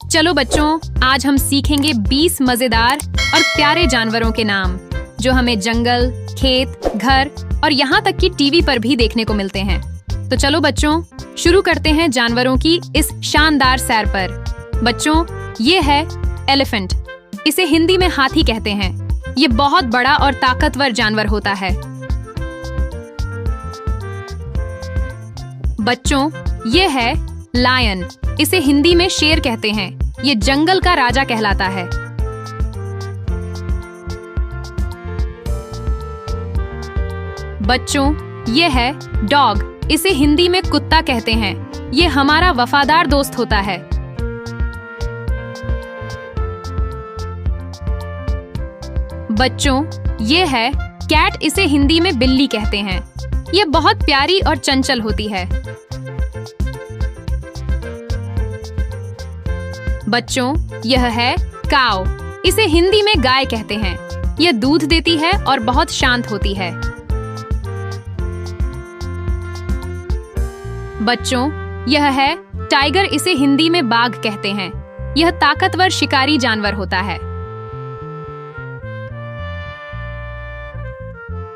चलो बच्चों, आज हम सीखेंगे 20 मजेदार और प्यारे जानवरों के नाम जो हमें जंगल, खेत, घर और यहाँ तक कि टीवी पर भी देखने को मिलते हैं। तो चलो बच्चों, शुरू करते हैं जानवरों की इस शानदार सैर पर। बच्चों, ये है एलिफेंट। इसे हिंदी में हाथी कहते हैं। ये बहुत बड़ा और ताकतवर जानवर होता है। बच्चों, ये है लायन। इसे हिंदी में शेर कहते हैं। ये जंगल का राजा कहलाता है। बच्चों, ये है डॉग। इसे हिंदी में कुत्ता कहते हैं। ये हमारा वफादार दोस्त होता है। बच्चों, ये है कैट। इसे हिंदी में बिल्ली कहते हैं। ये बहुत प्यारी और चंचल होती है। बच्चों, यह है काऊ। इसे हिंदी में गाय कहते हैं। यह दूध देती है और बहुत शांत होती है। बच्चों, यह है टाइगर। इसे हिंदी में बाघ कहते हैं। यह ताकतवर शिकारी जानवर होता है।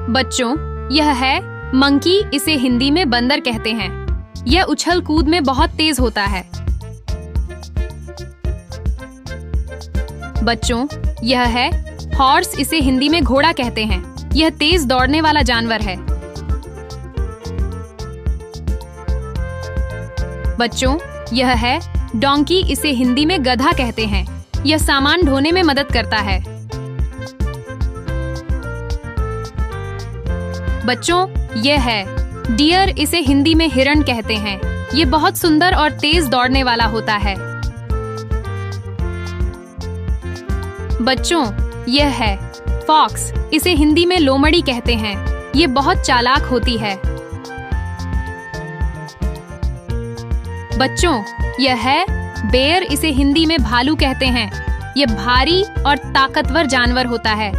बच्चों, यह है मंकी। इसे हिंदी में बंदर कहते हैं। यह उछल कूद में बहुत तेज होता है। बच्चों, यह है हॉर्स। इसे हिंदी में घोड़ा कहते हैं। यह तेज दौड़ने वाला जानवर है। बच्चों, यह है डोंकी। इसे हिंदी में गधा कहते हैं। यह सामान ढोने में मदद करता है। बच्चों, यह है डियर। इसे हिंदी में हिरण कहते हैं। यह बहुत सुंदर और तेज दौड़ने वाला होता है। बच्चों, यह है फॉक्स। इसे हिंदी में लोमड़ी कहते हैं। ये बहुत चालाक होती है। बच्चों, यह है बेयर। इसे हिंदी में भालू कहते हैं। ये भारी और ताकतवर जानवर होता है।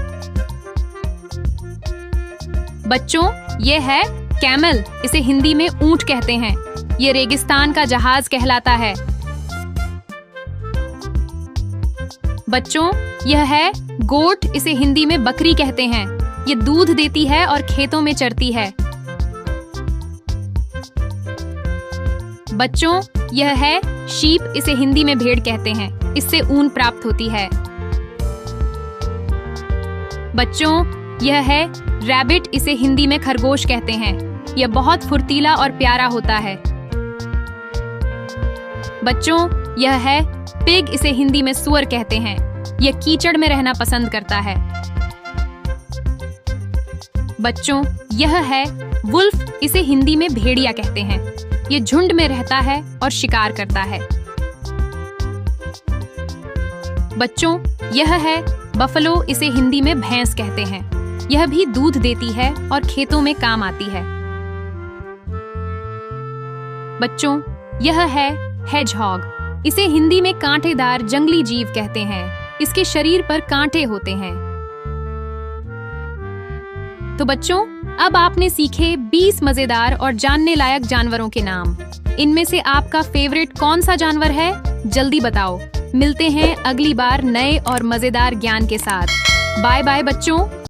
बच्चों, यह है कैमल। इसे हिंदी में ऊंट कहते हैं। ये रेगिस्तान का जहाज कहलाता है। बच्चों, यह है गोट। इसे हिंदी में बकरी कहते हैं। ये दूध देती है और खेतों में चरती है। बच्चों, यह है शीप। इसे हिंदी में भेड़ कहते हैं। इससे ऊन प्राप्त होती है। बच्चों, यह है रैबिट। इसे हिंदी में खरगोश कहते हैं। यह बहुत फुर्तीला और प्यारा होता है। बच्चों, यह है पिग। इसे हिंदी में सूअर कहते हैं। यह कीचड़ में रहना पसंद करता है। बच्चों, यह है वुल्फ। इसे हिंदी में भेड़िया कहते हैं। यह झुंड में रहता है और शिकार करता है। बच्चों, यह है बफलो। इसे हिंदी में भैंस कहते हैं। यह भी दूध देती है और खेतों में काम आती है। बच्चों, यह है हेजहॉग। इसे हिंदी में कांटेदार जंगली जीव कहते हैं। इसके शरीर पर कांटे होते हैं। तो बच्चों, अब आपने सीखे 20 मजेदार और जानने लायक जानवरों के नाम। इनमें से आपका फेवरेट कौन सा जानवर है? जल्दी बताओ। मिलते हैं अगली बार नए और मजेदार ज्ञान के साथ। बाय बाय बच्चों।